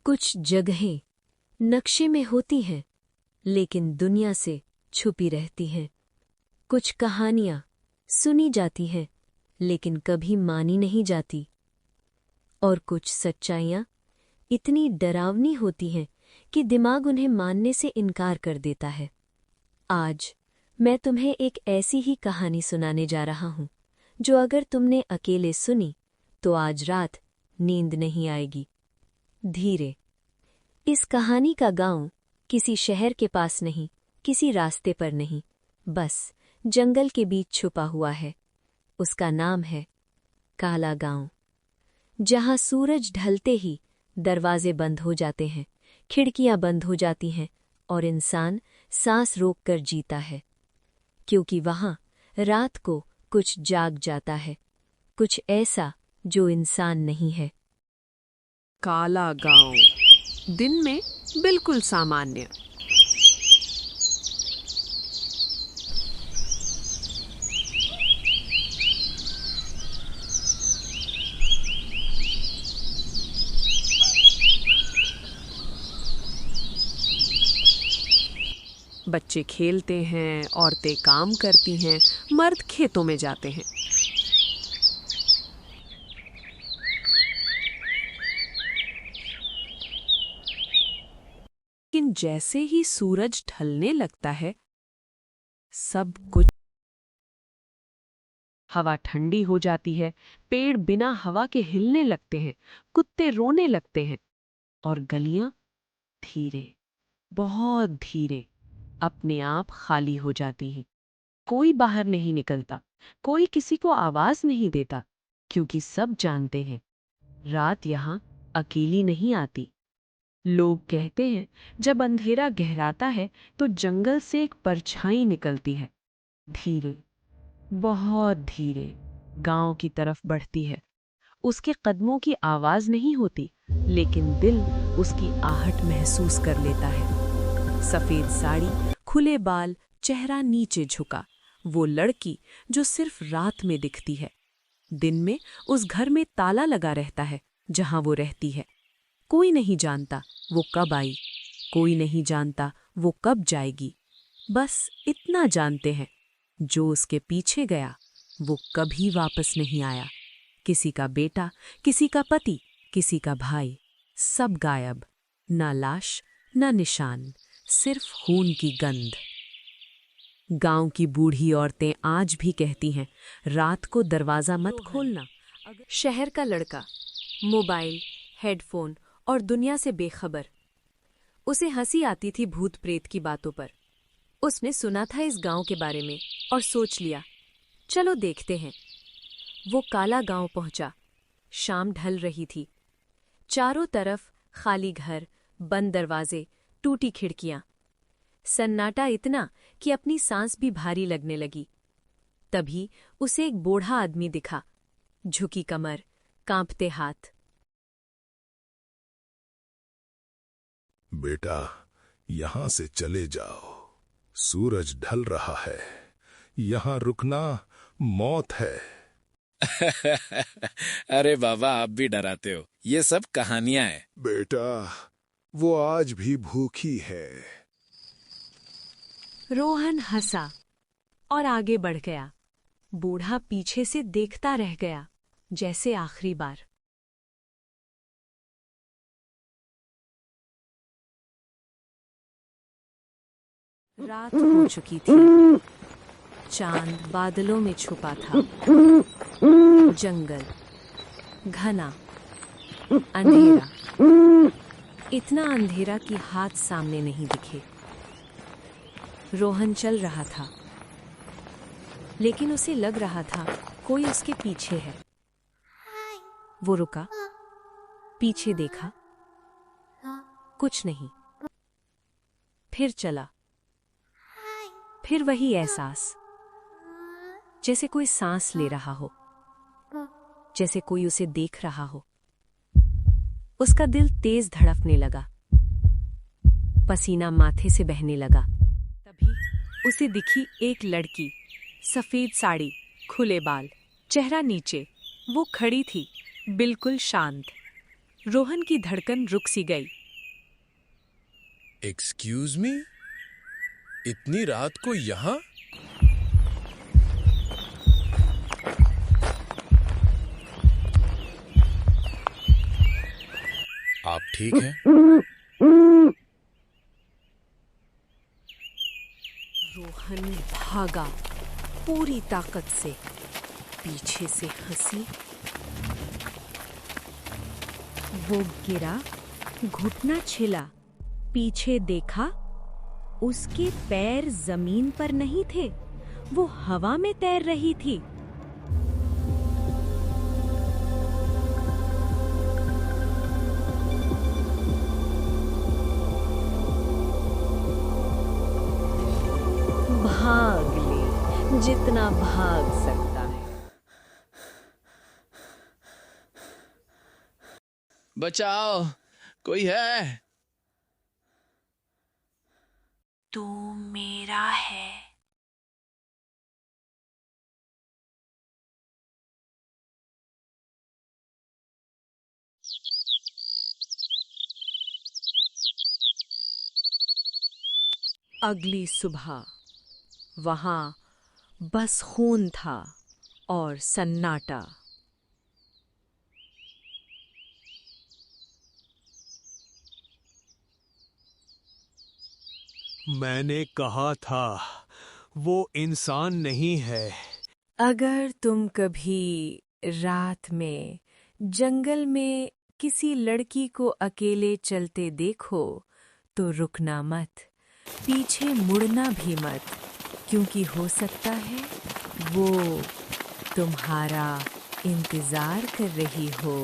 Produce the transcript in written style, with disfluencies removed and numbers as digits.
कुछ जगहें नक्शे में होती हैं, लेकिन दुनिया से छुपी रहती हैं। कुछ कहानियां सुनी जाती हैं, लेकिन कभी मानी नहीं जाती। और कुछ सच्चाइयां इतनी डरावनी होती हैं कि दिमाग उन्हें मानने से इनकार कर देता है। आज मैं तुम्हें एक ऐसी ही कहानी सुनाने जा रहा हूं, जो अगर तुमने अकेले सुनी तो आज रात नींद नहीं आएगी। धीरे। इस कहानी का गांव किसी शहर के पास नहीं, किसी रास्ते पर नहीं, बस जंगल के बीच छुपा हुआ है। उसका नाम है काला गांव। जहां सूरज ढलते ही दरवाजे बंद हो जाते हैं, खिड़कियां बंद हो जाती हैं और इंसान सांस रोककर जीता है, क्योंकि वहां रात को कुछ जाग जाता है, कुछ ऐसा जो इंसान नहीं है। काला गांव। दिन में बिल्कुल सामान्य। बच्चे खेलते हैं, औरतें काम करती हैं, मर्द खेतों में जाते हैं। लेकिन जैसे ही सूरज ढलने लगता है, सब कुछ हवा ठंडी हो जाती है, पेड़ बिना हवा के हिलने लगते हैं, कुत्ते रोने लगते हैं और गलियां धीरे, बहुत धीरे अपने आप खाली हो जाती हैं। कोई बाहर नहीं निकलता, कोई किसी को आवाज नहीं देता, क्योंकि सब जानते हैं रात यहां अकेली नहीं आती। लोग कहते हैं जब अंधेरा गहराता है तो जंगल से एक परछाई निकलती है, धीरे, बहुत धीरे गांव की तरफ बढ़ती है। उसके कदमों की आवाज नहीं होती, लेकिन दिल उसकी आहट महसूस कर लेता है। सफेद साड़ी, खुले बाल, चेहरा नीचे झुका, वो लड़की जो सिर्फ रात में दिखती है। दिन में उस घर में ताला लगा रहता है जहां वो रहती है। कोई नहीं जानता वो कब आई, कोई नहीं जानता वो कब जाएगी। बस इतना जानते हैं, जो उसके पीछे गया वो कभी वापस नहीं आया। किसी का बेटा, किसी का पति, किसी का भाई, सब गायब। ना लाश, ना निशान, सिर्फ खून की गंध। गांव की बूढ़ी औरतें आज भी कहती हैं, रात को दरवाजा मत खोलना। शहर का लड़का, मोबाइल, हेडफोन और दुनिया से बेखबर। उसे हंसी आती थी भूत प्रेत की बातों पर। उसने सुना था इस गांव के बारे में और सोच लिया, चलो देखते हैं। वो काला गांव पहुंचा। शाम ढल रही थी। चारों तरफ खाली घर, बंद दरवाजे, टूटी खिड़कियां। सन्नाटा इतना कि अपनी सांस भी भारी लगने लगी। तभी उसे एक बूढ़ा आदमी दिखा, झुकी कमर, कांपते हाथ। बेटा, यहां से चले जाओ, सूरज ढल रहा है, यहां रुकना मौत है। अरे बाबा, आप भी डराते हो। ये सब कहानियां हैं। बेटा, वो आज भी भूखी है। रोहन हंसा और आगे बढ़ गया। बूढ़ा पीछे से देखता रह गया, जैसे आखिरी बार। रात हो चुकी थी। चांद बादलों में छुपा था। जंगल घना, अंधेरा, इतना अंधेरा कि हाथ सामने नहीं दिखे। रोहन चल रहा था, लेकिन उसे लग रहा था कोई उसके पीछे है। वो रुका, पीछे देखा, कुछ नहीं। फिर चला। फिर वही एहसास, जैसे कोई सांस ले रहा हो, जैसे कोई उसे देख रहा हो। उसका दिल तेज धड़कने लगा, पसीना माथे से बहने लगा। तभी उसे दिखी एक लड़की, सफेद साड़ी, खुले बाल, चेहरा नीचे। वो खड़ी थी, बिल्कुल शांत। रोहन की धड़कन रुक सी गई। एक्सक्यूज मी, इतनी रात को यहाँ? आप ठीक हैं? रोहन भागा पूरी ताकत से। पीछे से हंसी। वो गिरा, घुटना छिला, पीछे देखा। उसके पैर जमीन पर नहीं थे, वो हवा में तैर रही थी। भाग ले जितना भाग सकता है। बचाओ, कोई है? तू मेरा है। अगली सुबह वहां बस खून था और सन्नाटा। मैंने कहा था वो इंसान नहीं है। अगर तुम कभी रात में जंगल में किसी लड़की को अकेले चलते देखो तो रुकना मत, पीछे मुड़ना भी मत, क्योंकि हो सकता है वो तुम्हारा इंतजार कर रही हो।